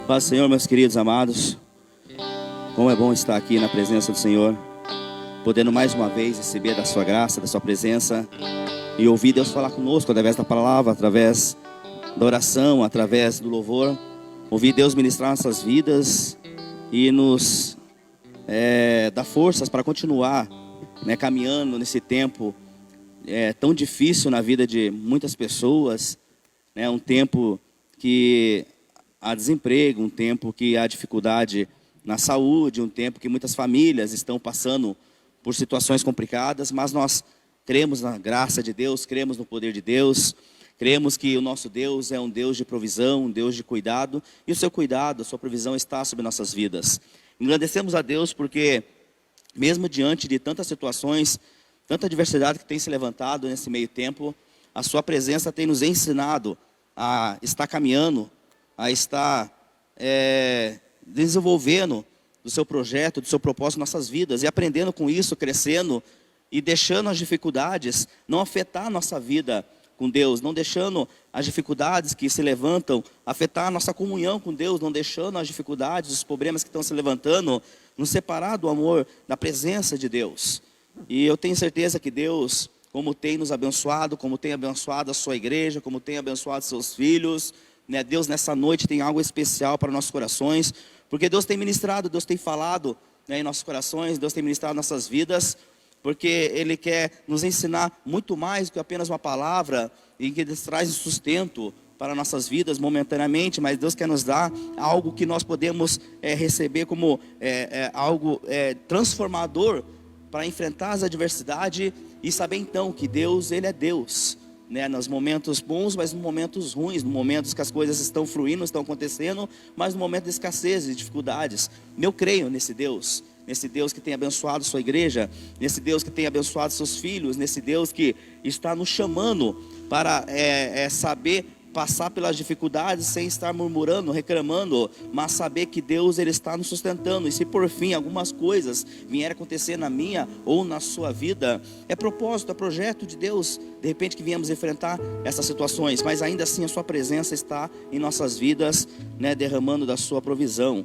Paz do Senhor, meus queridos amados. Como é bom estar aqui na presença do Senhor, podendo mais uma vez receber da sua graça, da sua presença e ouvir Deus falar conosco através da palavra, através da oração, através do louvor. Ouvir Deus ministrar nossas vidas e nos dar forças para continuar caminhando nesse tempo tão difícil na vida de muitas pessoas, um tempo que há desemprego, um tempo que há dificuldade na saúde, um tempo que muitas famílias estão passando por situações complicadas, mas nós cremos na graça de Deus, cremos no poder de Deus, cremos que o nosso Deus é um Deus de provisão, um Deus de cuidado, e o seu cuidado, a sua provisão está sobre nossas vidas. Agradecemos a Deus porque, mesmo diante de tantas situações, tanta adversidade que tem se levantado nesse meio tempo, a sua presença tem nos ensinado a estar caminhando, a estar desenvolvendo do seu projeto, do seu propósito em nossas vidas, e aprendendo com isso, crescendo e deixando as dificuldades não afetar a nossa vida com Deus, não deixando as dificuldades que se levantam afetar a nossa comunhão com Deus, não deixando as dificuldades, os problemas que estão se levantando nos separar do amor, da presença de Deus. E eu tenho certeza que Deus, como tem nos abençoado, como tem abençoado a sua igreja, como tem abençoado seus filhos, Deus nessa noite tem algo especial para nossos corações, porque Deus tem ministrado, Deus tem falado em nossos corações, Deus tem ministrado nossas vidas, porque Ele quer nos ensinar muito mais do que apenas uma palavra, e que Ele traz sustento para nossas vidas momentaneamente, mas Deus quer nos dar algo que nós podemos receber como algo transformador para enfrentar as adversidades e saber então que Deus, Ele é Deus, nos momentos bons, mas nos momentos ruins, nos momentos que as coisas estão fluindo, estão acontecendo, mas no momento de escassez e dificuldades. Eu creio nesse Deus que tem abençoado sua igreja, nesse Deus que tem abençoado seus filhos, nesse Deus que está nos chamando para saber passar pelas dificuldades sem estar murmurando, reclamando, mas saber que Deus, Ele está nos sustentando. E se por fim algumas coisas vierem acontecer na minha ou na sua vida, é propósito, é projeto de Deus, de repente que viemos enfrentar essas situações, mas ainda assim a sua presença está em nossas vidas, derramando da sua provisão.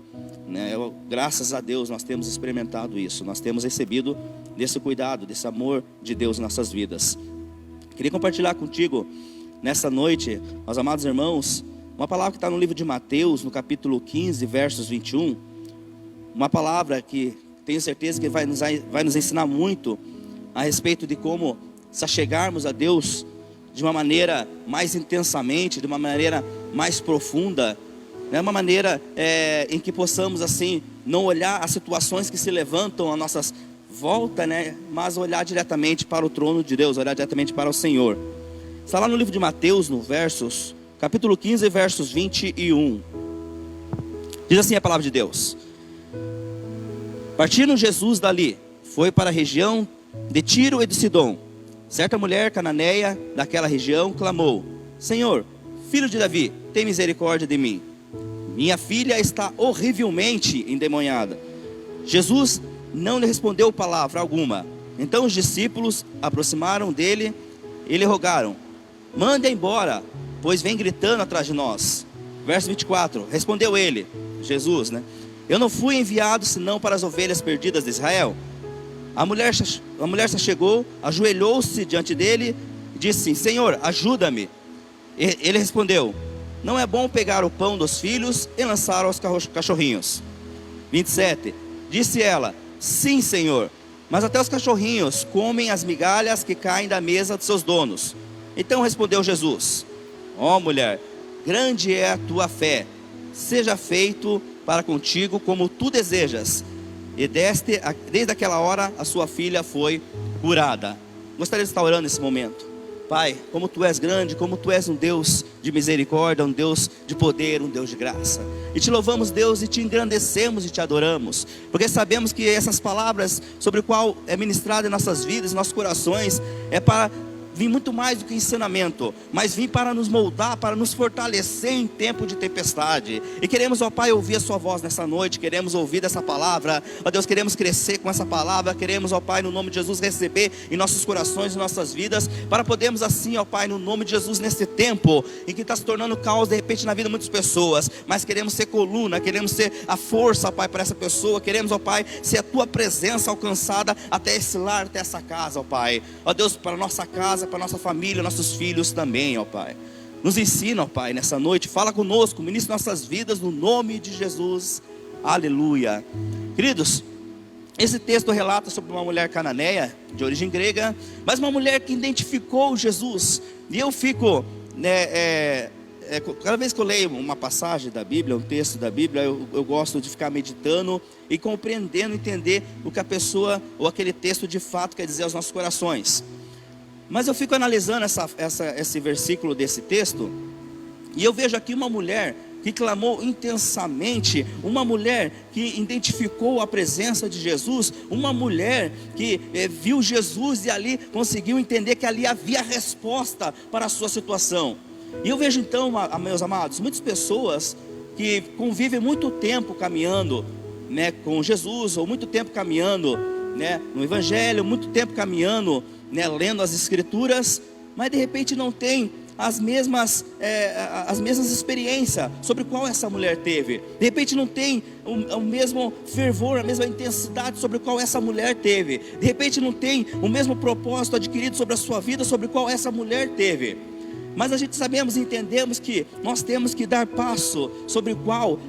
Graças a Deus nós temos experimentado isso, nós temos recebido desse cuidado, desse amor de Deus em nossas vidas. Queria compartilhar contigo nessa noite, meus amados irmãos, uma palavra que está no livro de Mateus, no capítulo 15, versos 21, uma palavra que tenho certeza que vai nos ensinar muito a respeito de como se achegarmos a Deus de uma maneira mais intensamente, de uma maneira mais profunda, uma maneira em que possamos assim, não olhar as situações que se levantam à nossa volta, mas olhar diretamente para o trono de Deus, olhar diretamente para o Senhor. Está lá no livro de Mateus, no capítulo 15, versos 21. Diz assim a palavra de Deus: Partindo Jesus dali, foi para a região de Tiro e de Sidom. Certa mulher cananeia daquela região clamou: Senhor, filho de Davi, tem misericórdia de mim. Minha filha está horrivelmente endemoniada. Jesus não lhe respondeu palavra alguma. Então os discípulos aproximaram dele e lhe rogaram: Mande-a embora, pois vem gritando atrás de nós. Verso 24, respondeu ele, Jesus, Eu não fui enviado senão para as ovelhas perdidas de Israel. A mulher se chegou, ajoelhou-se diante dele e disse: Senhor, ajuda-me. Ele respondeu: Não é bom pegar o pão dos filhos e lançar aos cachorrinhos. 27, disse ela: Sim, Senhor, mas até os cachorrinhos comem as migalhas que caem da mesa de seus donos. Então respondeu Jesus: Ó mulher, grande é a tua fé, seja feito para contigo como tu desejas. E desde aquela hora a sua filha foi curada. Gostaria de estar orando nesse momento. Pai, como tu és grande, como tu és um Deus de misericórdia, um Deus de poder, um Deus de graça. E te louvamos, Deus, e te engrandecemos e te adoramos, porque sabemos que essas palavras sobre o qual é ministrado em nossas vidas, em nossos corações, é para vir muito mais do que ensinamento, mas vir para nos moldar, para nos fortalecer em tempo de tempestade. E queremos, ó Pai, ouvir a sua voz nessa noite, queremos ouvir dessa palavra, ó Deus, queremos crescer com essa palavra, queremos, ó Pai, no nome de Jesus, receber em nossos corações, em nossas vidas, para podermos assim, ó Pai, no nome de Jesus, nesse tempo em que está se tornando caos de repente na vida de muitas pessoas, mas queremos ser coluna, queremos ser a força, ó Pai, para essa pessoa, queremos, ó Pai, ser a tua presença alcançada até esse lar, até essa casa, ó Pai, ó Deus, para a nossa casa, para a nossa família, nossos filhos também, ó Pai. Nos ensina, ó Pai, nessa noite, fala conosco, ministra nossas vidas no nome de Jesus, aleluia. Queridos, esse texto relata sobre uma mulher cananeia, de origem grega, mas uma mulher que identificou Jesus. E eu fico, cada vez que eu leio uma passagem da Bíblia, um texto da Bíblia, eu gosto de ficar meditando e compreendendo, entender o que a pessoa ou aquele texto de fato quer dizer aos nossos corações. Mas eu fico analisando esse versículo desse texto, e eu vejo aqui uma mulher que clamou intensamente, uma mulher que identificou a presença de Jesus, uma mulher que viu Jesus e ali conseguiu entender que ali havia resposta para a sua situação. E eu vejo então, meus amados, muitas pessoas que convivem muito tempo caminhando, né, com Jesus, ou muito tempo caminhando, né, no Evangelho, muito tempo caminhando, né, lendo as Escrituras, mas de repente não tem as mesmas experiências sobre qual essa mulher teve. De repente não tem o mesmo fervor, a mesma intensidade sobre qual essa mulher teve. De repente não tem o mesmo propósito adquirido sobre a sua vida sobre qual essa mulher teve. Mas a gente sabemos e entendemos que nós temos que dar passo sobre o qual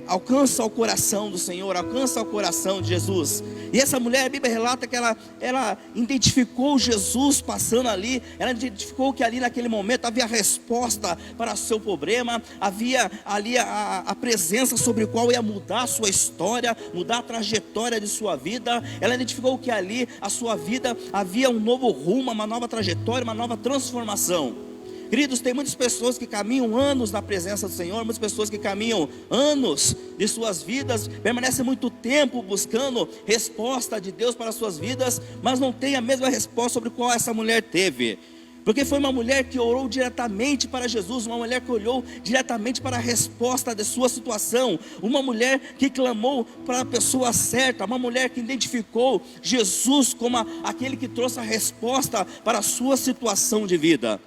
alcança o coração do Senhor, alcança o coração de Jesus. E essa mulher, a Bíblia relata que ela identificou Jesus passando ali, ela identificou que ali naquele momento havia resposta para o seu problema, havia ali a presença sobre o qual ia mudar a sua história, mudar a trajetória de sua vida. Ela identificou que ali a sua vida havia um novo rumo, uma nova trajetória, uma nova transformação. Queridos, tem muitas pessoas que caminham anos na presença do Senhor, muitas pessoas que caminham anos de suas vidas, permanecem muito tempo buscando resposta de Deus para as suas vidas, mas não tem a mesma resposta sobre qual essa mulher teve. Porque foi uma mulher que orou diretamente para Jesus, uma mulher que olhou diretamente para a resposta de sua situação, uma mulher que clamou para a pessoa certa, uma mulher que identificou Jesus como aquele que trouxe a resposta para a sua situação de vida.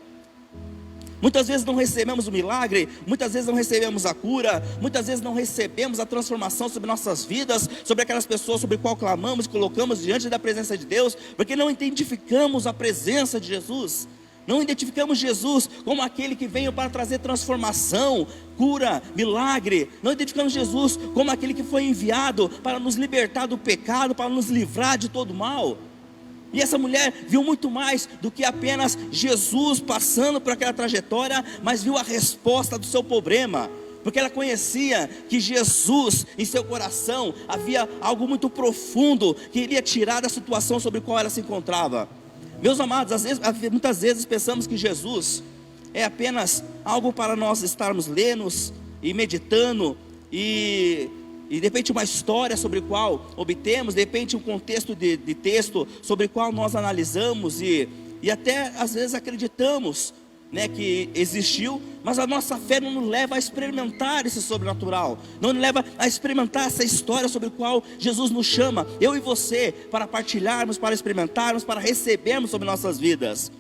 Muitas vezes não recebemos o milagre, muitas vezes não recebemos a cura, muitas vezes não recebemos a transformação sobre nossas vidas, sobre aquelas pessoas sobre qual clamamos e colocamos diante da presença de Deus, porque não identificamos a presença de Jesus, não identificamos Jesus como aquele que veio para trazer transformação, cura, milagre, não identificamos Jesus como aquele que foi enviado para nos libertar do pecado, para nos livrar de todo mal. E essa mulher viu muito mais do que apenas Jesus passando por aquela trajetória, mas viu a resposta do seu problema, porque ela conhecia que Jesus, em seu coração, havia algo muito profundo, que iria tirar da situação sobre a qual ela se encontrava. Meus amados, muitas vezes pensamos que Jesus é apenas algo para nós estarmos lendo e meditando, e de repente uma história sobre o qual obtemos, de repente um contexto de texto sobre o qual nós analisamos e até às vezes acreditamos, né, que existiu, mas a nossa fé não nos leva a experimentar esse sobrenatural, não nos leva a experimentar essa história sobre a qual Jesus nos chama, eu e você, para partilharmos, para experimentarmos, para recebermos sobre nossas vidas.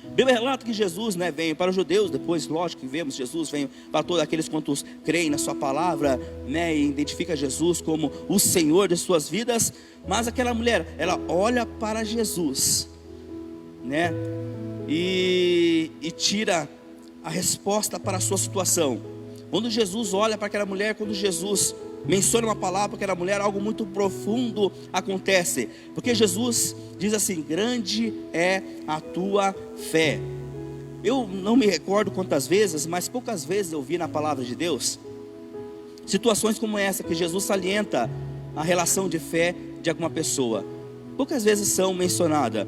A Bíblia relata que Jesus, né, veio para os judeus, depois lógico que vemos Jesus veio para todos aqueles quantos creem na sua palavra, né, e identifica Jesus como o Senhor de suas vidas. Mas aquela mulher, ela olha para Jesus, né, e tira a resposta para a sua situação. Quando Jesus olha para aquela mulher, quando Jesus menciona uma palavra para aquela mulher, algo muito profundo acontece, porque Jesus diz assim: grande é a tua fé. Eu não me recordo quantas vezes, mas poucas vezes eu vi na palavra de Deus situações como essa, que Jesus salienta a relação de fé de alguma pessoa. Poucas vezes são mencionadas,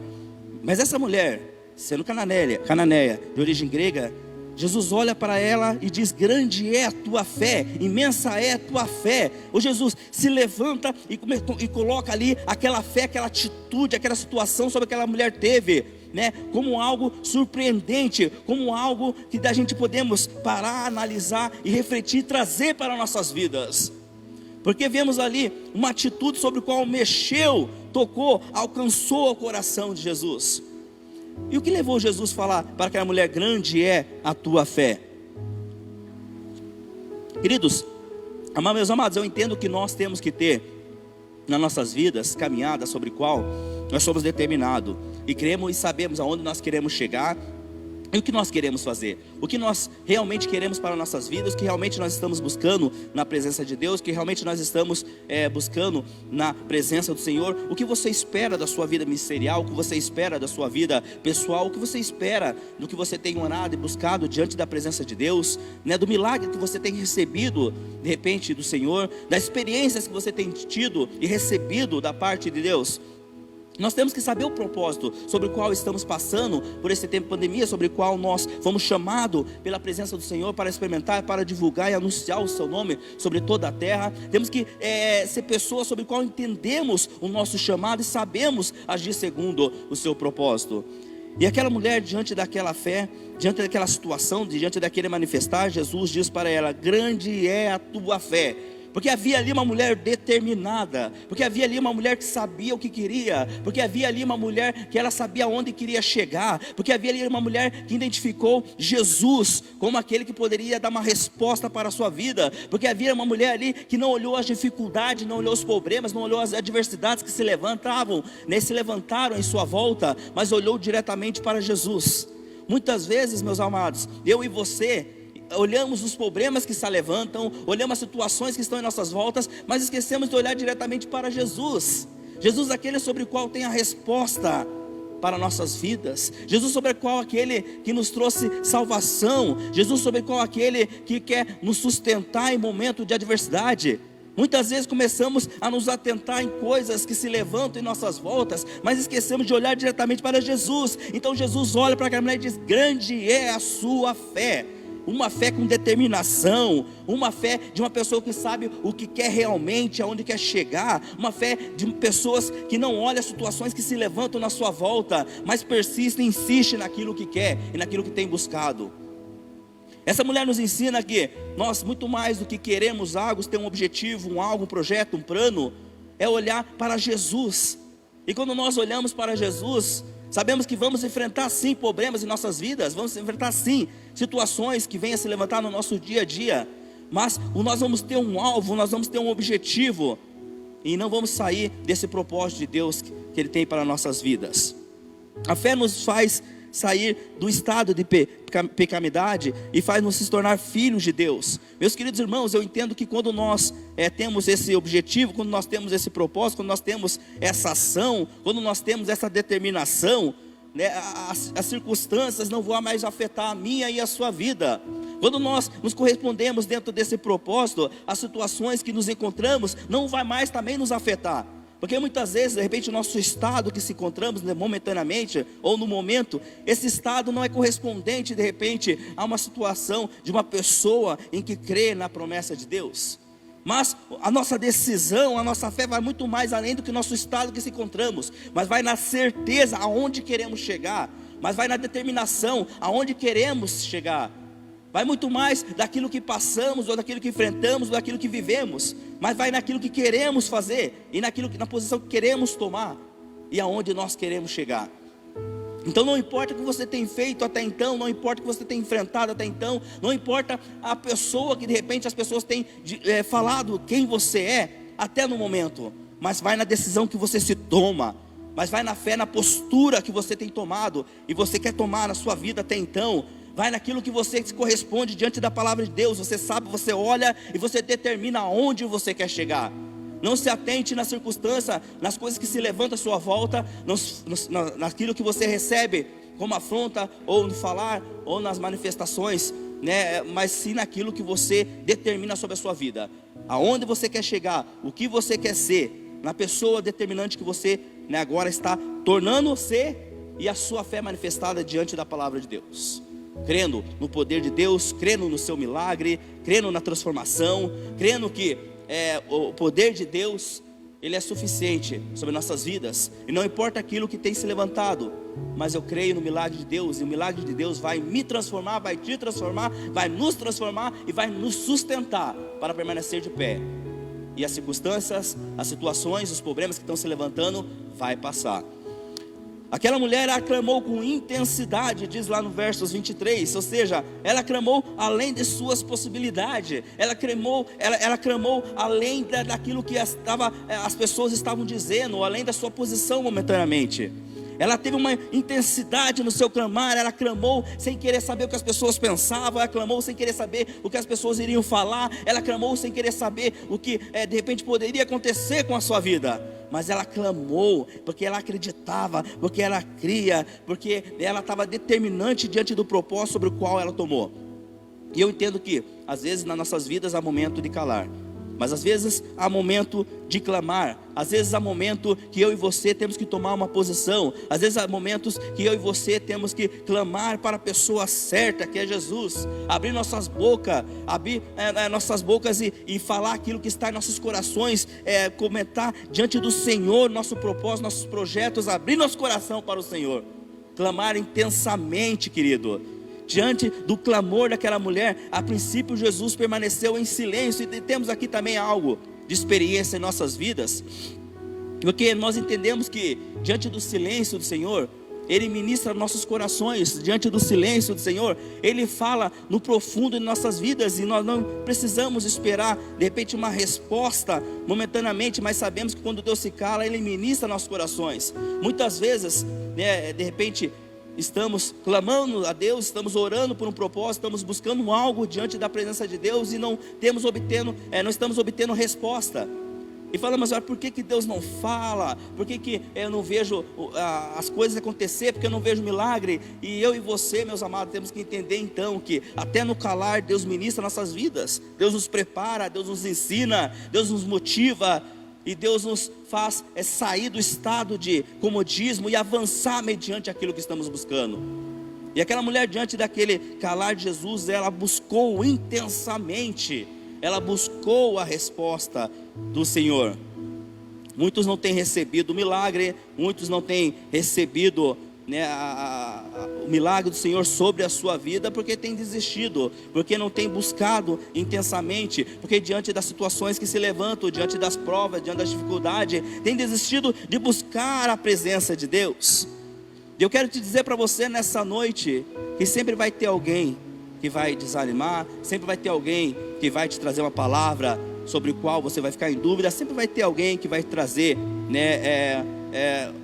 mas essa mulher, sendo cananeia, de origem grega, Jesus olha para ela e diz: grande é a tua fé, imensa é a tua fé. O Jesus se levanta e coloca ali aquela fé, aquela atitude, aquela situação sobre aquela mulher teve. né, como algo surpreendente, como algo que a gente podemos parar, analisar e refletir, trazer para nossas vidas. Porque vemos ali uma atitude sobre a qual mexeu, tocou, alcançou o coração de Jesus. E o que levou Jesus a falar para aquela mulher: grande é a tua fé? Queridos, meus amados, eu entendo que nós temos que ter nas nossas vidas caminhada sobre qual nós somos determinados, e cremos e sabemos aonde nós queremos chegar, e o que nós queremos fazer, o que nós realmente queremos para nossas vidas, o que realmente nós estamos buscando na presença de Deus, o que realmente nós estamos buscando na presença do Senhor. O que você espera da sua vida ministerial, o que você espera da sua vida pessoal, o que você espera do que você tem orado e buscado diante da presença de Deus, né, do milagre que você tem recebido de repente do Senhor, das experiências que você tem tido e recebido da parte de Deus. Nós temos que saber o propósito sobre o qual estamos passando por esse tempo de pandemia, sobre o qual nós fomos chamados pela presença do Senhor para experimentar, para divulgar e anunciar o seu nome sobre toda a terra. Temos que ser pessoas sobre o qual entendemos o nosso chamado e sabemos agir segundo o seu propósito. E aquela mulher, diante daquela fé, diante daquela situação, diante daquele manifestar, Jesus diz para ela: grande é a tua fé. Porque havia ali uma mulher determinada, porque havia ali uma mulher que sabia o que queria, porque havia ali uma mulher que ela sabia onde queria chegar, porque havia ali uma mulher que identificou Jesus como aquele que poderia dar uma resposta para a sua vida, porque havia uma mulher ali que não olhou as dificuldades, não olhou os problemas, não olhou as adversidades que se levantaram em sua volta, mas olhou diretamente para Jesus. Muitas vezes, meus amados, eu e você olhamos os problemas que se levantam, olhamos as situações que estão em nossas voltas, mas esquecemos de olhar diretamente para Jesus. Jesus, aquele sobre o qual tem a resposta para nossas vidas. Jesus, sobre o qual aquele que nos trouxe salvação. Jesus, sobre o qual aquele que quer nos sustentar em momento de adversidade. Muitas vezes começamos a nos atentar em coisas que se levantam em nossas voltas, mas esquecemos de olhar diretamente para Jesus. Então Jesus olha para aquela mulher e diz: grande é a sua fé. Uma fé com determinação, uma fé de uma pessoa que sabe o que quer realmente, aonde quer chegar, uma fé de pessoas que não olham as situações que se levantam na sua volta, mas persiste e insiste naquilo que quer e naquilo que tem buscado. Essa mulher nos ensina que nós, muito mais do que queremos algo, ter um objetivo, um projeto, um plano, é olhar para Jesus. E quando nós olhamos para Jesus, sabemos que vamos enfrentar sim problemas em nossas vidas, vamos enfrentar sim situações que venham a se levantar no nosso dia a dia, mas nós vamos ter um alvo, nós vamos ter um objetivo, e não vamos sair desse propósito de Deus que Ele tem para nossas vidas. A fé nos faz sair do estado de pecamidade e faz-nos se tornar filhos de Deus. Meus queridos irmãos, eu entendo que quando nós temos esse objetivo, quando nós temos esse propósito, quando nós temos essa ação, quando nós temos essa determinação, né, as circunstâncias não vão mais afetar a minha e a sua vida. Quando nós nos correspondemos dentro desse propósito, as situações que nos encontramos não vai mais também nos afetar. Porque muitas vezes, de repente, o nosso estado que se encontramos, né, momentaneamente, ou no momento, esse estado não é correspondente, de repente, a uma situação de uma pessoa em que crê na promessa de Deus. Mas a nossa decisão, a nossa fé vai muito mais além do que o nosso estado que se encontramos, mas vai na certeza aonde queremos chegar, mas vai na determinação aonde queremos chegar. Vai muito mais daquilo que passamos, ou daquilo que enfrentamos, ou daquilo que vivemos, mas vai naquilo que queremos fazer, e na posição que queremos tomar, e aonde nós queremos chegar. Então não importa o que você tem feito até então, não importa o que você tem enfrentado até então, não importa a pessoa que de repente as pessoas têm falado quem você é, até no momento, mas vai na decisão que você se toma, mas vai na fé, na postura que você tem tomado, e você quer tomar na sua vida até então. Vai naquilo que você se corresponde diante da palavra de Deus. Você sabe, você olha e você determina aonde você quer chegar. Não se atente na circunstância, nas coisas que se levantam à sua volta, naquilo que você recebe como afronta, ou no falar, ou nas manifestações, né? Mas sim naquilo que você determina sobre a sua vida. Aonde você quer chegar, o que você quer ser, na pessoa determinante que você, né, agora está tornando-se, e a sua fé manifestada diante da palavra de Deus. Crendo no poder de Deus, crendo no seu milagre, crendo na transformação, crendo que o poder de Deus, Ele é suficiente sobre nossas vidas. E não importa aquilo que tem se levantado, mas eu creio no milagre de Deus. E o milagre de Deus vai me transformar, vai te transformar, vai nos transformar e vai nos sustentar para permanecer de pé. E as circunstâncias, as situações, os problemas que estão se levantando, vai passar. Aquela mulher, ela clamou com intensidade, diz lá no versos 23, ou seja, ela clamou além de suas possibilidades, ela clamou além daquilo que as pessoas estavam dizendo, além da sua posição momentaneamente. Ela teve uma intensidade no seu clamar, ela clamou sem querer saber o que as pessoas pensavam, ela clamou sem querer saber o que as pessoas iriam falar, ela clamou sem querer saber o que de repente poderia acontecer com a sua vida. Mas ela clamou, porque ela acreditava, porque ela cria, porque ela estava determinante diante do propósito sobre o qual ela tomou. E eu entendo que, às vezes nas nossas vidas há momento de calar, mas às vezes há momento de clamar. Às vezes há momento que eu e você temos que tomar uma posição. Às vezes há momentos que eu e você temos que clamar para a pessoa certa, que é Jesus. Abrir nossas bocas, e falar aquilo que está em nossos corações, comentar diante do Senhor nosso propósito, nossos projetos, abrir nosso coração para o Senhor. Clamar intensamente, querido. Diante do clamor daquela mulher, a princípio Jesus permaneceu em silêncio. E temos aqui também algo de experiência em nossas vidas, porque nós entendemos que diante do silêncio do Senhor, Ele ministra nossos corações. Diante do silêncio do Senhor, Ele fala no profundo de nossas vidas. E nós não precisamos esperar de repente uma resposta momentaneamente, mas sabemos que quando Deus se cala, Ele ministra nossos corações. Muitas vezes, de repente estamos clamando a Deus, estamos orando por um propósito, estamos buscando algo diante da presença de Deus e não estamos obtendo resposta. E falamos, mas por que Deus não fala? Por que eu não vejo as coisas acontecer? Porque eu não vejo milagre? E eu e você, meus amados, temos que entender então que até no calar Deus ministra nossas vidas. Deus nos prepara, Deus nos ensina, Deus nos motiva. E Deus nos faz sair do estado de comodismo e avançar mediante aquilo que estamos buscando. E aquela mulher, diante daquele calar de Jesus, ela buscou intensamente, ela buscou a resposta do Senhor. Muitos não têm recebido o milagre, muitos não têm recebido o milagre do Senhor sobre a sua vida, porque tem desistido, porque não tem buscado intensamente, porque diante das situações que se levantam, diante das provas, diante das dificuldades, tem desistido de buscar a presença de Deus. E eu quero te dizer para você nessa noite, que sempre vai ter alguém que vai desanimar, sempre vai ter alguém que vai te trazer uma palavra sobre o qual você vai ficar em dúvida, sempre vai ter alguém que vai trazer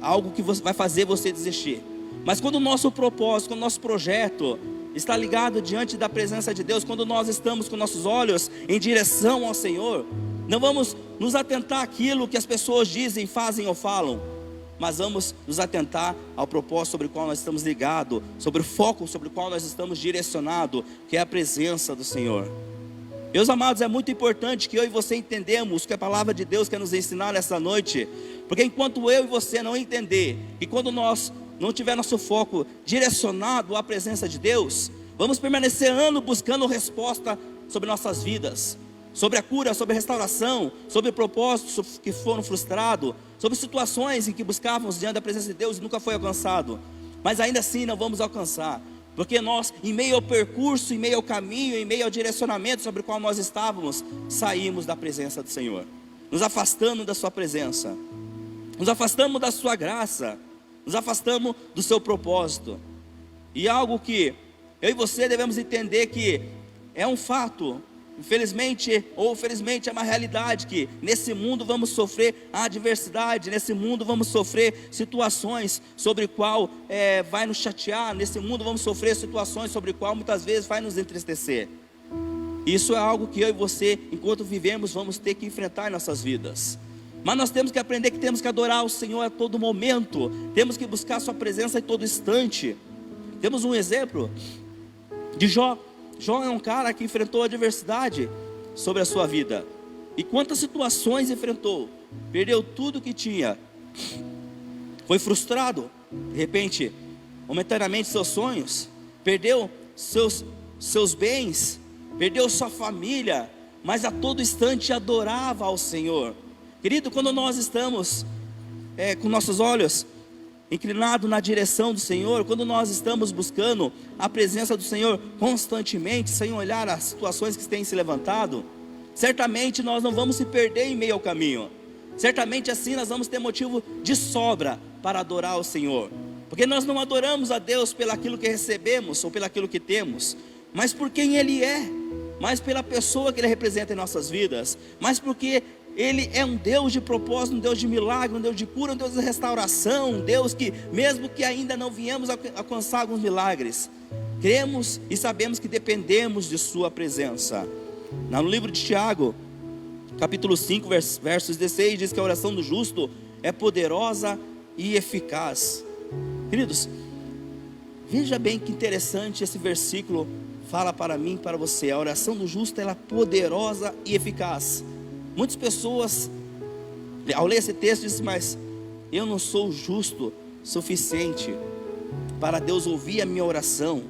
algo que vai fazer você desistir. Mas quando o nosso propósito, quando o nosso projeto está ligado diante da presença de Deus, quando nós estamos com nossos olhos em direção ao Senhor, não vamos nos atentar àquilo que as pessoas dizem, fazem ou falam, mas vamos nos atentar ao propósito sobre o qual nós estamos ligados, sobre o foco sobre o qual nós estamos direcionados, que é a presença do Senhor. Meus amados, é muito importante que eu e você entendamos o que a palavra de Deus quer nos ensinar nessa noite, porque enquanto eu e você não entender, e quando nós não tiver nosso foco direcionado à presença de Deus, vamos permanecer anos buscando resposta sobre nossas vidas, sobre a cura, sobre a restauração, sobre propósitos que foram frustrados, sobre situações em que buscávamos diante da presença de Deus e nunca foi alcançado, mas ainda assim não vamos alcançar, porque nós, em meio ao percurso, em meio ao caminho, em meio ao direcionamento sobre o qual nós estávamos, saímos da presença do Senhor, nos afastamos da sua presença, nos afastamos da sua graça, nos afastamos do seu propósito. E algo que eu e você devemos entender, que é um fato, infelizmente ou felizmente é uma realidade, que nesse mundo vamos sofrer a adversidade, nesse mundo vamos sofrer situações sobre o qual vai nos chatear, nesse mundo vamos sofrer situações sobre o qual muitas vezes vai nos entristecer. Isso é algo que eu e você, enquanto vivemos, vamos ter que enfrentar em nossas vidas. Mas nós temos que aprender que temos que adorar o Senhor a todo momento, temos que buscar a sua presença em todo instante. Temos um exemplo de Jó. Jó é um cara que enfrentou adversidade sobre a sua vida. E quantas situações enfrentou? Perdeu tudo que tinha, foi frustrado, de repente, momentaneamente seus sonhos, perdeu seus bens, perdeu sua família, mas a todo instante adorava ao Senhor. Querido, quando nós estamos com nossos olhos inclinados na direção do Senhor, quando nós estamos buscando a presença do Senhor constantemente, sem olhar as situações que têm se levantado, certamente nós não vamos se perder em meio ao caminho. Certamente assim nós vamos ter motivo de sobra para adorar o Senhor, porque nós não adoramos a Deus pelo aquilo que recebemos ou pelo aquilo que temos, mas por quem Ele é, mas pela pessoa que Ele representa em nossas vidas, mas porque Ele é um Deus de propósito, um Deus de milagre, um Deus de cura, um Deus de restauração, um Deus que, mesmo que ainda não viemos a alcançar alguns milagres, cremos e sabemos que dependemos de sua presença. No livro de Tiago, capítulo 5, versos 16, diz que a oração do justo é poderosa e eficaz. Queridos, veja bem que interessante esse versículo fala para mim e para você. A oração do justo, ela é poderosa e eficaz. Muitas pessoas, ao ler esse texto, dizem: mas eu não sou justo suficiente para Deus ouvir a minha oração,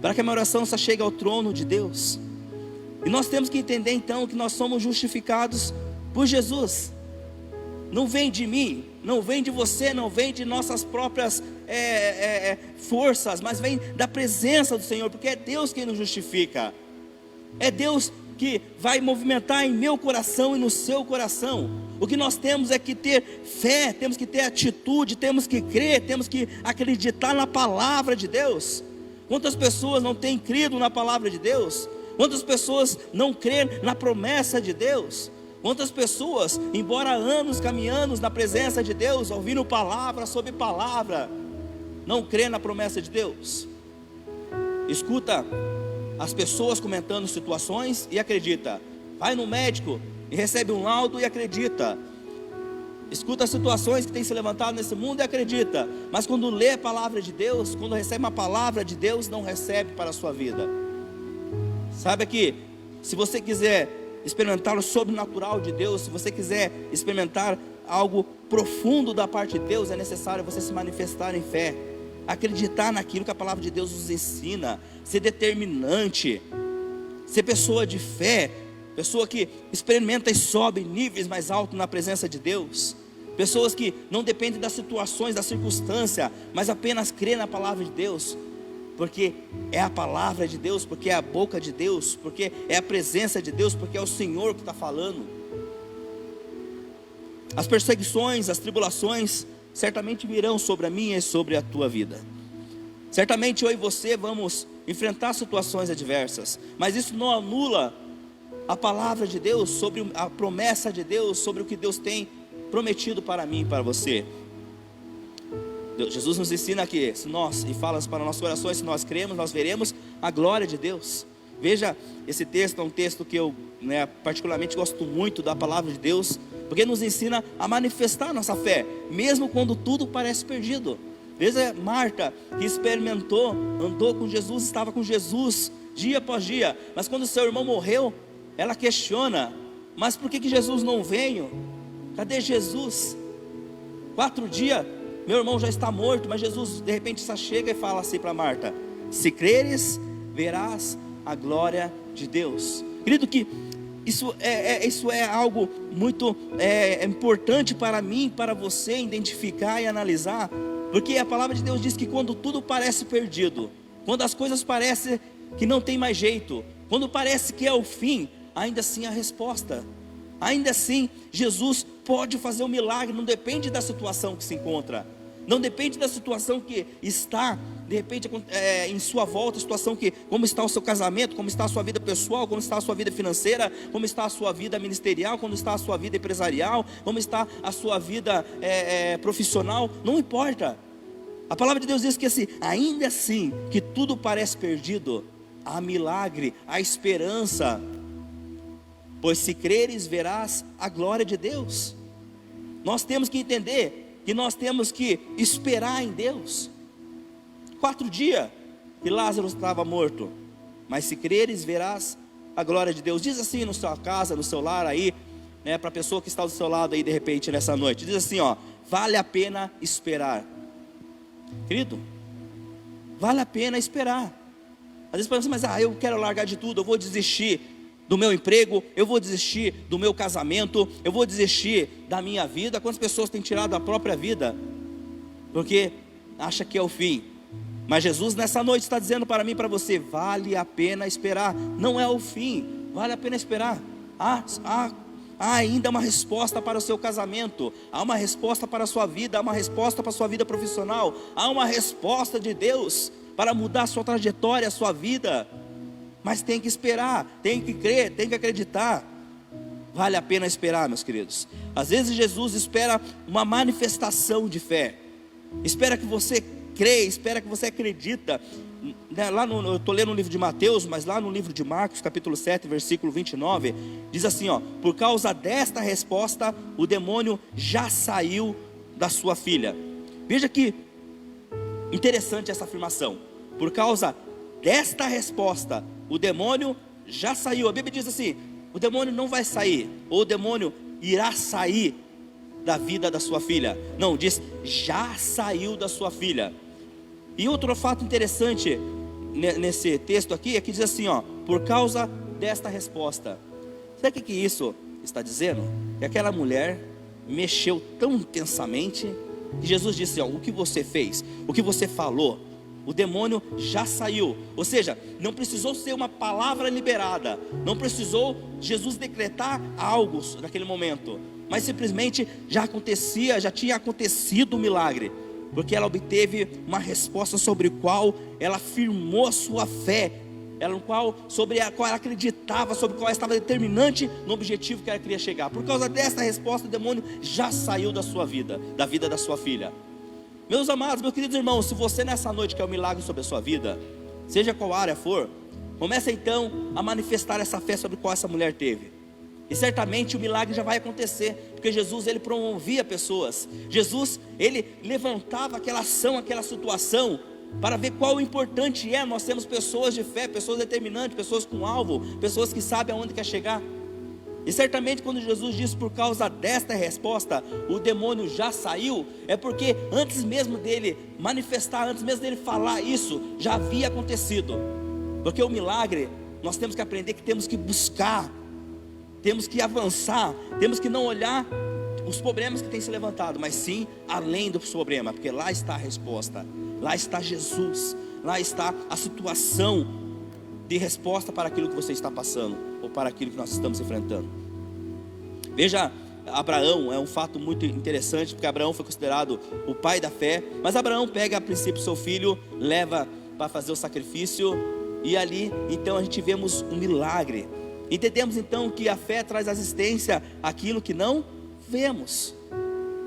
para que a minha oração só chegue ao trono de Deus. E nós temos que entender então que nós somos justificados por Jesus. Não vem de mim, não vem de você, não vem de nossas próprias forças, mas vem da presença do Senhor, porque é Deus quem nos justifica. É Deus que vai movimentar em meu coração e no seu coração. O que nós temos é que ter fé, temos que ter atitude, temos que crer, temos que acreditar na palavra de Deus. Quantas pessoas não têm crido na palavra de Deus? Quantas pessoas não creem na promessa de Deus? Quantas pessoas, embora há anos caminhando na presença de Deus, ouvindo palavra sobre palavra, não creem na promessa de Deus? Escuta as pessoas comentando situações e acredita. Vai no médico e recebe um laudo e acredita. Escuta as situações que têm se levantado nesse mundo e acredita. Mas quando lê a palavra de Deus, quando recebe uma palavra de Deus, não recebe para a sua vida. Saiba que, se você quiser experimentar o sobrenatural de Deus, se você quiser experimentar algo profundo da parte de Deus, é necessário você se manifestar em fé, acreditar naquilo que a palavra de Deus nos ensina, ser determinante, ser pessoa de fé, pessoa que experimenta e sobe níveis mais altos na presença de Deus, pessoas que não dependem das situações, da circunstância, mas apenas crê na palavra de Deus, porque é a palavra de Deus, porque é a boca de Deus, porque é a presença de Deus, porque é o Senhor que está falando. As perseguições, as tribulações certamente virão sobre a minha e sobre a tua vida. Certamente eu e você vamos enfrentar situações adversas, mas isso não anula a palavra de Deus, sobre a promessa de Deus, sobre o que Deus tem prometido para mim e para você. Jesus nos ensina que se nós, e fala para nossos corações, se nós cremos, nós veremos a glória de Deus. Veja, esse texto é um texto que eu particularmente gosto muito da palavra de Deus, porque nos ensina a manifestar nossa fé, mesmo quando tudo parece perdido. Veja Marta, que experimentou, andou com Jesus, estava com Jesus dia após dia, mas quando seu irmão morreu, ela questiona: mas por que Jesus não veio? Cadê Jesus? 4 dias, meu irmão já está morto. Mas Jesus de repente só chega e fala assim para Marta: se creres, verás a glória de Deus. Querido, que isso é algo muito importante para mim, para você identificar e analisar, porque a palavra de Deus diz que quando tudo parece perdido, quando as coisas parecem que não tem mais jeito, quando parece que é o fim, ainda assim a resposta, ainda assim Jesus pode fazer um milagre. Não depende da situação que se encontra, não depende da situação que está de repente em sua volta, situação que, como está o seu casamento, como está a sua vida pessoal, como está a sua vida financeira, como está a sua vida ministerial, como está a sua vida empresarial, como está a sua vida profissional, não importa. A palavra de Deus diz que assim, ainda assim que tudo parece perdido, há milagre, há esperança, pois se creres, verás a glória de Deus. Nós temos que entender que nós temos que esperar em Deus. 4 dias que Lázaro estava morto, mas se creres, verás a glória de Deus. Diz assim na sua casa, no seu lar aí, para a pessoa que está do seu lado aí de repente nessa noite, diz assim, vale a pena esperar. Querido, vale a pena esperar. Às vezes pensa, mas eu quero largar de tudo, eu vou desistir. do meu emprego, eu vou desistir do meu casamento, eu vou desistir da minha vida. Quantas pessoas têm tirado a própria vida porque acha que é o fim? Mas Jesus nessa noite está dizendo para mim e para você: vale a pena esperar, não é o fim, vale a pena esperar. Há ainda uma resposta para o seu casamento, há uma resposta para a sua vida, há uma resposta para a sua vida profissional, há uma resposta de Deus para mudar a sua trajetória, a sua vida. Mas tem que esperar, tem que crer, tem que acreditar. Vale a pena esperar, meus queridos. Às vezes Jesus espera uma manifestação de fé, espera que você crê, espera que você acredita. Eu estou lendo o livro de Mateus, mas lá no livro de Marcos, capítulo 7, versículo 29, diz assim, por causa desta resposta, o demônio já saiu da sua filha. Veja que interessante essa afirmação. Por causa desta resposta, o demônio já saiu. A Bíblia diz assim: o demônio não vai sair, ou o demônio irá sair da vida da sua filha. Não, diz já saiu da sua filha. E outro fato interessante nesse texto aqui é que diz assim, por causa desta resposta. Sabe o que isso está dizendo? Que aquela mulher mexeu tão intensamente que Jesus disse, o que você fez, o que você falou, o demônio já saiu. Ou seja, não precisou ser uma palavra liberada, não precisou Jesus decretar algo naquele momento, mas simplesmente já tinha acontecido o milagre, porque ela obteve uma resposta sobre a qual ela firmou a sua fé, sobre a qual ela acreditava, sobre a qual ela estava determinante no objetivo que ela queria chegar. Por causa dessa resposta, o demônio já saiu da sua vida, da vida da sua filha. Meus amados, meus queridos irmãos, se você nessa noite quer um milagre sobre a sua vida, seja qual área for, comece então a manifestar essa fé sobre a qual essa mulher teve. E certamente o milagre já vai acontecer, porque Jesus, ele promovia pessoas. Jesus, ele levantava aquela ação, aquela situação, para ver qual o importante é. Nós temos pessoas de fé, pessoas determinantes, pessoas com alvo, pessoas que sabem aonde quer chegar. E certamente quando Jesus disse por causa desta resposta, o demônio já saiu, é porque antes mesmo dele manifestar, antes mesmo dele falar isso, já havia acontecido. Porque o milagre, nós temos que aprender que temos que buscar, temos que avançar, temos que não olhar os problemas que têm se levantado, mas sim além do problema, porque lá está a resposta, lá está Jesus, lá está a situação de resposta para aquilo que você está passando, ou para aquilo que nós estamos enfrentando. Veja, Abraão é um fato muito interessante, porque Abraão foi considerado o pai da fé, mas Abraão pega a princípio seu filho, leva para fazer o sacrifício, e ali então a gente vemos um milagre. Entendemos então que a fé traz assistência àquilo que não vemos.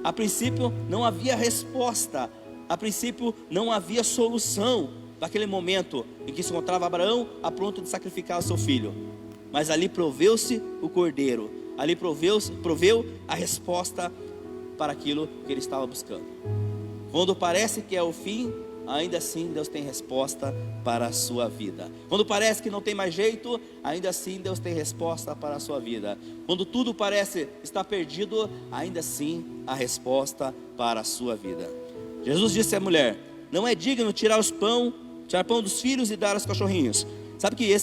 A princípio não havia resposta, a princípio não havia solução naquele momento em que se encontrava Abraão a ponto de sacrificar o seu filho. Mas ali proveu-se o cordeiro, ali proveu a resposta para aquilo que ele estava buscando. Quando parece que é o fim, ainda assim Deus tem resposta para a sua vida. Quando parece que não tem mais jeito, ainda assim Deus tem resposta para a sua vida. Quando tudo parece estar perdido, ainda assim a resposta para a sua vida. Jesus disse à mulher: não é digno tirar pão dos filhos e dar aos cachorrinhos. Sabe que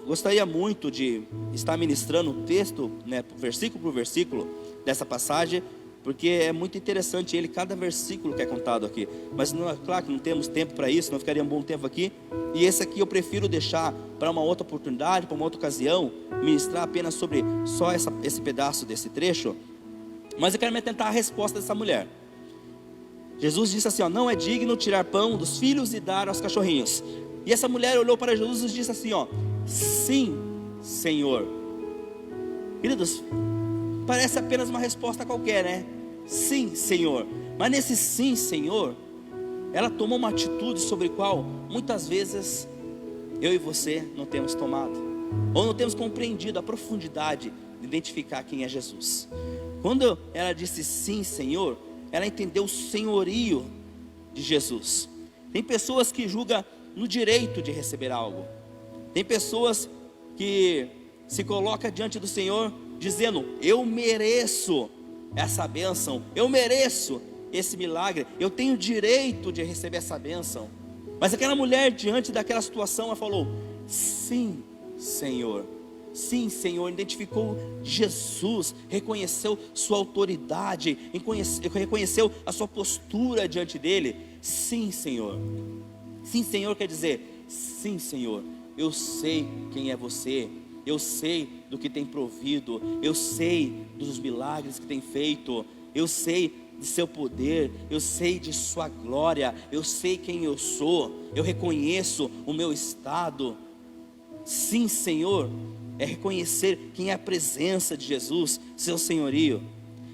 gostaria muito de estar ministrando o texto, versículo por versículo dessa passagem, porque é muito interessante cada versículo que é contado aqui. Mas não, é claro que não temos tempo para isso, não ficaria um bom tempo aqui. E esse aqui eu prefiro deixar para uma outra oportunidade, para uma outra ocasião, ministrar apenas sobre só esse pedaço desse trecho. Mas eu quero me atentar à resposta dessa mulher. Jesus disse assim, não é digno tirar pão dos filhos e dar aos cachorrinhos. E essa mulher olhou para Jesus e disse assim, sim, Senhor. Queridos, parece apenas uma resposta qualquer, né? Sim, Senhor. Mas nesse sim, Senhor, ela tomou uma atitude sobre a qual muitas vezes eu e você não temos tomado, ou não temos compreendido a profundidade de identificar quem é Jesus. Quando ela disse sim, Senhor, ela entendeu o senhorio de Jesus. Tem pessoas que julgam no direito de receber algo. Tem pessoas que se colocam diante do Senhor dizendo, eu mereço essa bênção, eu mereço esse milagre, eu tenho direito de receber essa bênção. Mas aquela mulher, diante daquela situação, ela falou, sim, Senhor. Sim, Senhor, identificou Jesus, reconheceu sua autoridade, reconheceu a sua postura diante dele. Sim, Senhor. Sim, Senhor quer dizer, sim, Senhor, eu sei quem é você, eu sei do que tem provido, eu sei dos milagres que tem feito, eu sei de seu poder, eu sei de sua glória, eu sei quem eu sou, eu reconheço o meu estado. Sim, Senhor, é reconhecer quem é a presença de Jesus, seu senhorio.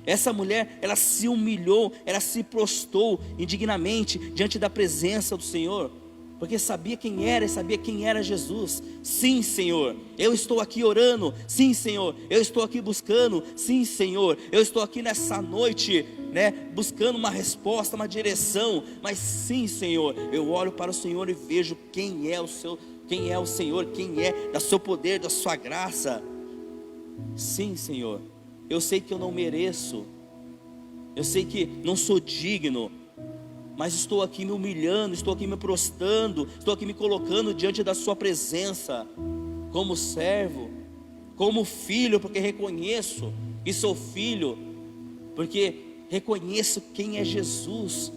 Essa mulher, ela se humilhou, ela se prostrou indignamente diante da presença do Senhor, porque sabia quem era e sabia quem era Jesus. Sim, Senhor, eu estou aqui orando. Sim, Senhor, eu estou aqui buscando. Sim, Senhor, eu estou aqui nessa noite, buscando uma resposta, uma direção. Mas sim, Senhor, eu olho para o Senhor e vejo quem é o Senhor, quem é do seu poder, da sua graça. Sim, Senhor, eu sei que eu não mereço, eu sei que não sou digno, mas estou aqui me humilhando, estou aqui me prostrando, estou aqui me colocando diante da sua presença, como servo, como filho, porque reconheço que sou filho, porque reconheço quem é Jesus,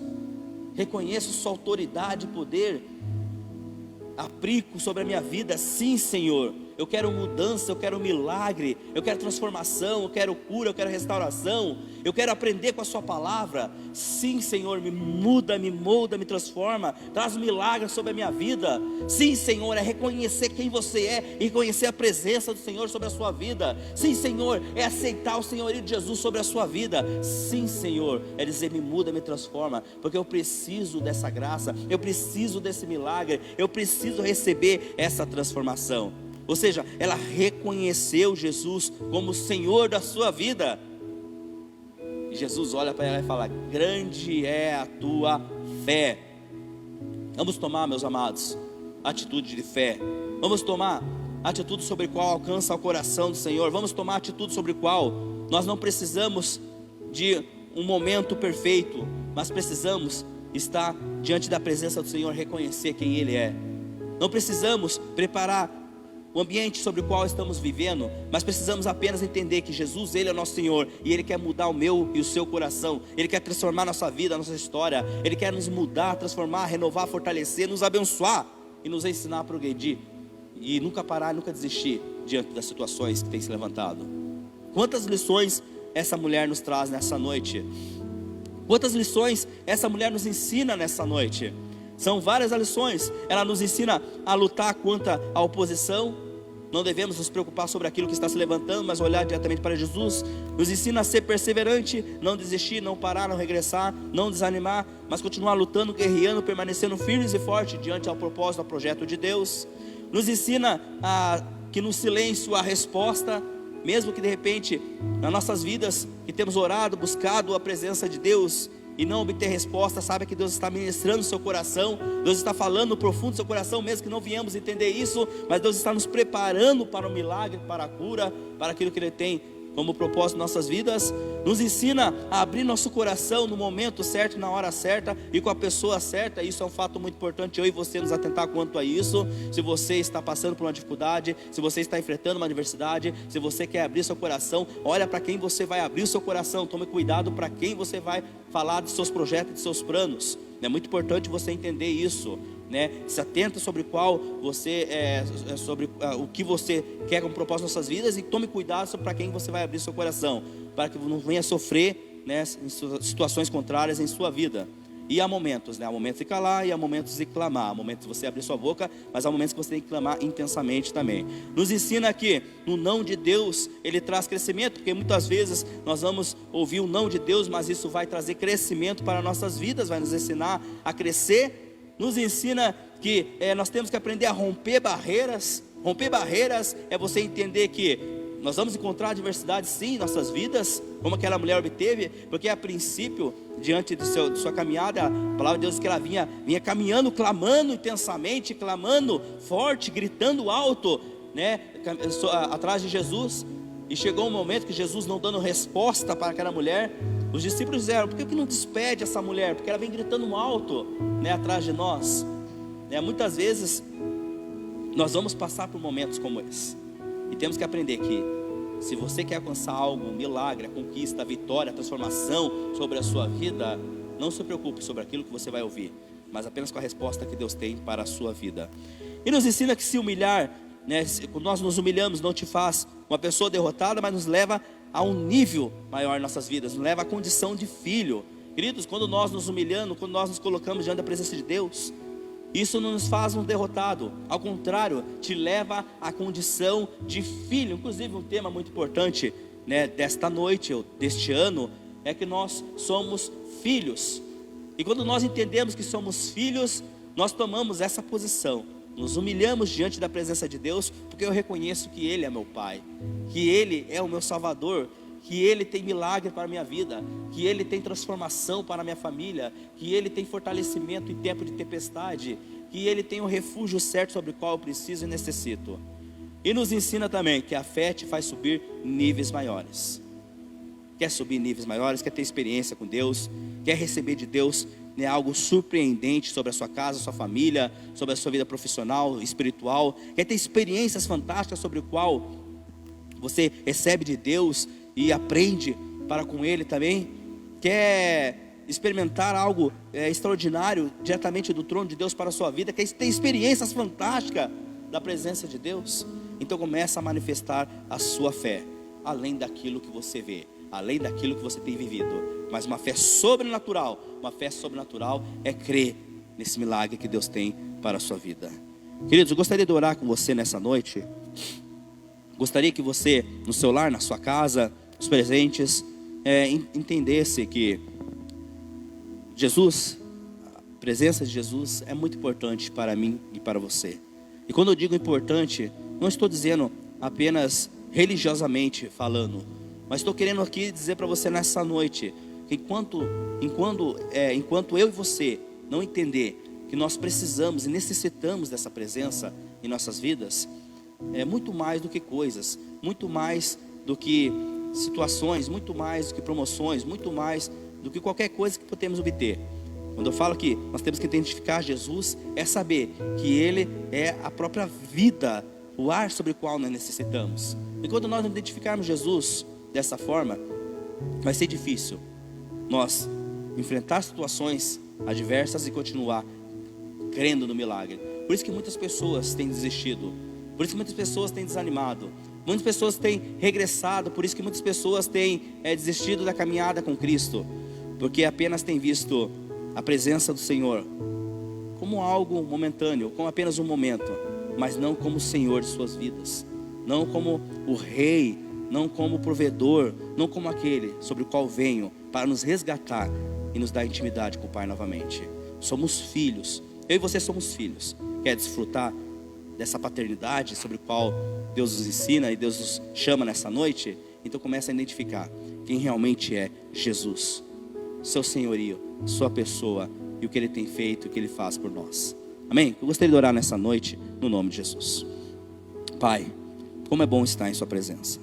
reconheço sua autoridade e poder, aplico sobre a minha vida. Sim, Senhor, eu quero mudança, eu quero milagre, eu quero transformação, eu quero cura, eu quero restauração, eu quero aprender com a sua palavra. Sim, Senhor, me muda, me molda, me transforma, traz um milagre sobre a minha vida. Sim, Senhor, é reconhecer quem você é e reconhecer a presença do Senhor sobre a sua vida. Sim, Senhor, é aceitar o senhorio de Jesus sobre a sua vida. Sim, Senhor, é dizer, me muda, me transforma, porque eu preciso dessa graça, eu preciso desse milagre, eu preciso receber essa transformação. Ou seja, ela reconheceu Jesus como Senhor da sua vida. E Jesus olha para ela e fala: grande é a tua fé. Vamos tomar, meus amados, atitude de fé. Vamos tomar atitude sobre qual alcança o coração do Senhor. Vamos tomar atitude sobre qual nós não precisamos de um momento perfeito, mas precisamos estar diante da presença do Senhor, reconhecer quem Ele é. Não precisamos preparar o ambiente sobre o qual estamos vivendo, mas precisamos apenas entender que Jesus, Ele é o nosso Senhor, e Ele quer mudar o meu e o seu coração. Ele quer transformar a nossa vida, a nossa história. Ele quer nos mudar, transformar, renovar, fortalecer, nos abençoar e nos ensinar a progredir e nunca parar, nunca desistir diante das situações que têm se levantado. Quantas lições essa mulher nos traz nessa noite? Quantas lições essa mulher nos ensina nessa noite? São várias as lições. Ela nos ensina a lutar contra a oposição. Não devemos nos preocupar sobre aquilo que está se levantando, mas olhar diretamente para Jesus. Nos ensina a ser perseverante, não desistir, não parar, não regressar, não desanimar, mas continuar lutando, guerreando, permanecendo firmes e fortes diante ao propósito, ao projeto de Deus. Nos ensina que no silêncio há resposta, mesmo que de repente nas nossas vidas que temos orado, buscado a presença de Deus e não obter resposta, sabe que Deus está ministrando o seu coração, Deus está falando no profundo do seu coração, mesmo que não viemos entender isso, mas Deus está nos preparando para o milagre, para a cura, para aquilo que Ele tem como propósito em nossas vidas. Nos ensina a abrir nosso coração no momento certo, na hora certa e com a pessoa certa. Isso é um fato muito importante, eu e você nos atentar quanto a isso. Se você está passando por uma dificuldade, se você está enfrentando uma adversidade, se você quer abrir seu coração, olha para quem você vai abrir o seu coração. Tome cuidado para quem você vai falar dos seus projetos, dos seus planos. É muito importante você entender isso, se atenta sobre qual você sobre o que você quer como propósito nas suas vidas, e tome cuidado para quem você vai abrir seu coração, para que não venha sofrer em situações contrárias em sua vida. E há momentos, há momentos de calar e há momentos de clamar, há momentos de você abrir sua boca, mas há momentos que você tem que clamar intensamente também. Nos ensina que no não de Deus Ele traz crescimento, porque muitas vezes nós vamos ouvir o não de Deus, mas isso vai trazer crescimento para nossas vidas, vai nos ensinar a crescer. Nos ensina que nós temos que aprender a romper barreiras. Romper barreiras é você entender que nós vamos encontrar adversidades sim em nossas vidas, como aquela mulher obteve, porque a princípio, diante de sua caminhada, a palavra de Deus diz que ela vinha caminhando, clamando intensamente, clamando forte, gritando alto, atrás de Jesus. E chegou um momento que Jesus, não dando resposta para aquela mulher, os discípulos disseram: por que não despede essa mulher? Porque ela vem gritando alto, atrás de nós. Muitas vezes nós vamos passar por momentos como esse. E temos que aprender que, se você quer alcançar algo, um milagre, a conquista, a vitória, a transformação sobre a sua vida, não se preocupe sobre aquilo que você vai ouvir, mas apenas com a resposta que Deus tem para a sua vida. E nos ensina que se humilhar, né, quando nós nos humilhamos, não te faz uma pessoa derrotada, mas nos leva a um nível maior em nossas vidas, nos leva à condição de filho. Queridos, quando nós nos humilhamos, quando nós nos colocamos diante da presença de Deus, isso não nos faz um derrotado, ao contrário, te leva à condição de filho. Inclusive um tema muito importante, né, desta noite, ou deste ano, é que nós somos filhos. E quando nós entendemos que somos filhos, nós tomamos essa posição, nos humilhamos diante da presença de Deus, porque eu reconheço que Ele é meu Pai, que Ele é o meu Salvador, que Ele tem milagre para a minha vida, que Ele tem transformação para a minha família, que Ele tem fortalecimento em tempo de tempestade, que Ele tem o refúgio certo sobre o qual eu preciso e necessito. E nos ensina também que a fé te faz subir níveis maiores. Quer subir níveis maiores, quer ter experiência com Deus, quer receber de Deus, né, algo surpreendente sobre a sua casa, sua família, sobre a sua vida profissional, espiritual, quer ter experiências fantásticas sobre o qual você recebe de Deus e aprende para com Ele também, quer experimentar algo extraordinário diretamente do trono de Deus para a sua vida, quer ter experiências fantásticas da presença de Deus, então começa a manifestar a sua fé, além daquilo que você vê, além daquilo que você tem vivido. Mas uma fé sobrenatural é crer nesse milagre que Deus tem para a sua vida. Queridos, eu gostaria de orar com você nessa noite. Gostaria que você, no seu lar, na sua casa, os presentes, entendesse que Jesus, a presença de Jesus é muito importante para mim e para você. E quando eu digo importante, não estou dizendo apenas religiosamente falando, mas estou querendo aqui dizer para você nessa noite, que enquanto eu e você não entender que nós precisamos e necessitamos dessa presença em nossas vidas, é muito mais do que coisas, muito mais do que situações, muito mais do que promoções, muito mais do que qualquer coisa que podemos obter. Quando eu falo que nós temos que identificar Jesus, é saber que Ele é a própria vida, o ar sobre o qual nós necessitamos. E quando nós identificarmos Jesus dessa forma, vai ser difícil nós enfrentar situações adversas e continuar crendo no milagre. Por isso que muitas pessoas têm desistido, por isso que muitas pessoas têm desanimado, muitas pessoas têm regressado, por isso que muitas pessoas têm desistido da caminhada com Cristo, porque apenas têm visto a presença do Senhor como algo momentâneo, como apenas um momento, mas não como o Senhor de suas vidas, não como o Rei, não como o provedor, não como aquele sobre o qual venho para nos resgatar e nos dar intimidade com o Pai novamente. Somos filhos, eu e você somos filhos. Quer desfrutar dessa paternidade sobre o qual Deus nos ensina e Deus nos chama nessa noite? Então começa a identificar quem realmente é Jesus, seu senhorio, sua pessoa e o que Ele tem feito, o que Ele faz por nós. Amém? Eu gostaria de orar nessa noite no nome de Jesus. Pai, como é bom estar em sua presença.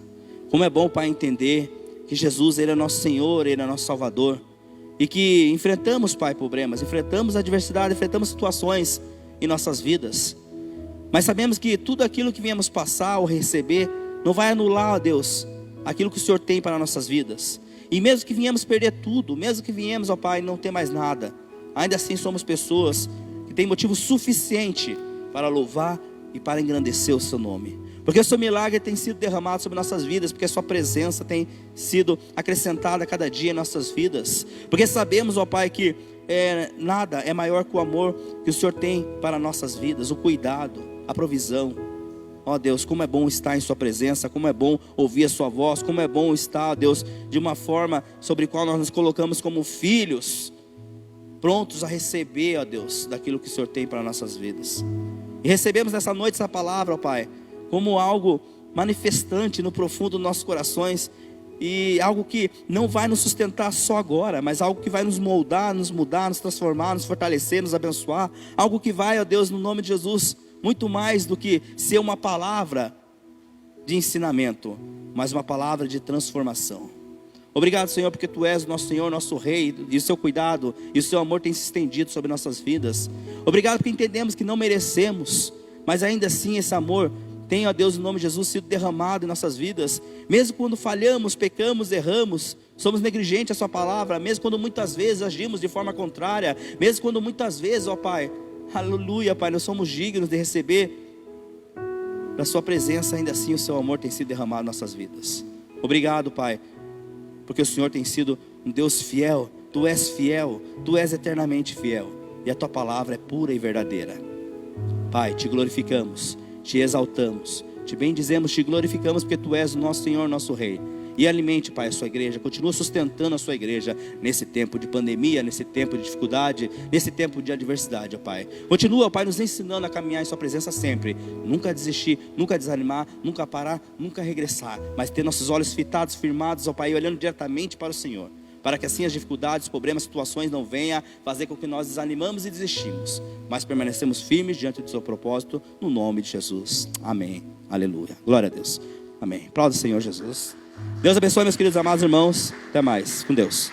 Como é bom, Pai, entender que Jesus, Ele é nosso Senhor, Ele é nosso Salvador. E que enfrentamos, Pai, problemas, enfrentamos adversidade, enfrentamos situações em nossas vidas. Mas sabemos que tudo aquilo que viemos passar ou receber não vai anular, ó Deus, aquilo que o Senhor tem para nossas vidas. E mesmo que viemos perder tudo, mesmo que viemos, ó Pai, não ter mais nada, ainda assim somos pessoas que têm motivo suficiente para louvar e para engrandecer o Seu nome. Porque o Seu milagre tem sido derramado sobre nossas vidas, porque a Sua presença tem sido acrescentada a cada dia em nossas vidas. Porque sabemos, ó Pai, que nada é maior que o amor que o Senhor tem para nossas vidas, o cuidado, a provisão. Ó Deus, como é bom estar em Sua presença, como é bom ouvir a Sua voz, como é bom estar, ó Deus, de uma forma sobre a qual nós nos colocamos como filhos, prontos a receber, ó Deus, daquilo que o Senhor tem para nossas vidas. E recebemos nessa noite essa palavra, ó Pai, como algo manifestante no profundo dos nossos corações, e algo que não vai nos sustentar só agora, mas algo que vai nos moldar, nos mudar, nos transformar, nos fortalecer, nos abençoar, algo que vai, ó Deus, no nome de Jesus, muito mais do que ser uma palavra de ensinamento, mas uma palavra de transformação. Obrigado, Senhor, porque Tu és o nosso Senhor, nosso Rei, e o Seu cuidado e o Seu amor tem se estendido sobre nossas vidas. Obrigado porque entendemos que não merecemos, mas ainda assim esse amor tem, ó Deus, em nome de Jesus, sido derramado em nossas vidas. Mesmo quando falhamos, pecamos, erramos, somos negligentes à sua palavra, mesmo quando muitas vezes agimos de forma contrária, mesmo quando muitas vezes, ó Pai, aleluia, Pai, nós somos dignos de receber da sua presença, ainda assim o seu amor tem sido derramado em nossas vidas. Obrigado, Pai, porque o Senhor tem sido um Deus fiel, Tu és eternamente fiel, e a Tua palavra é pura e verdadeira. Pai, Te glorificamos, Te exaltamos, Te bendizemos, Te glorificamos, porque Tu és o nosso Senhor, nosso Rei. E alimente, Pai, a sua igreja, continua sustentando a sua igreja nesse tempo de pandemia, nesse tempo de dificuldade, nesse tempo de adversidade, ó Pai. Continua, Pai, nos ensinando a caminhar em sua presença sempre, nunca desistir, nunca desanimar, nunca parar, nunca regressar, mas ter nossos olhos fitados, firmados, ó Pai, olhando diretamente para o Senhor, para que assim as dificuldades, problemas, situações não venham fazer com que nós desanimamos e desistimos, mas permanecemos firmes diante do seu propósito, no nome de Jesus. Amém. Aleluia. Glória a Deus. Amém. Aplauda o Senhor Jesus. Deus abençoe, meus queridos amados irmãos. Até mais. Com Deus.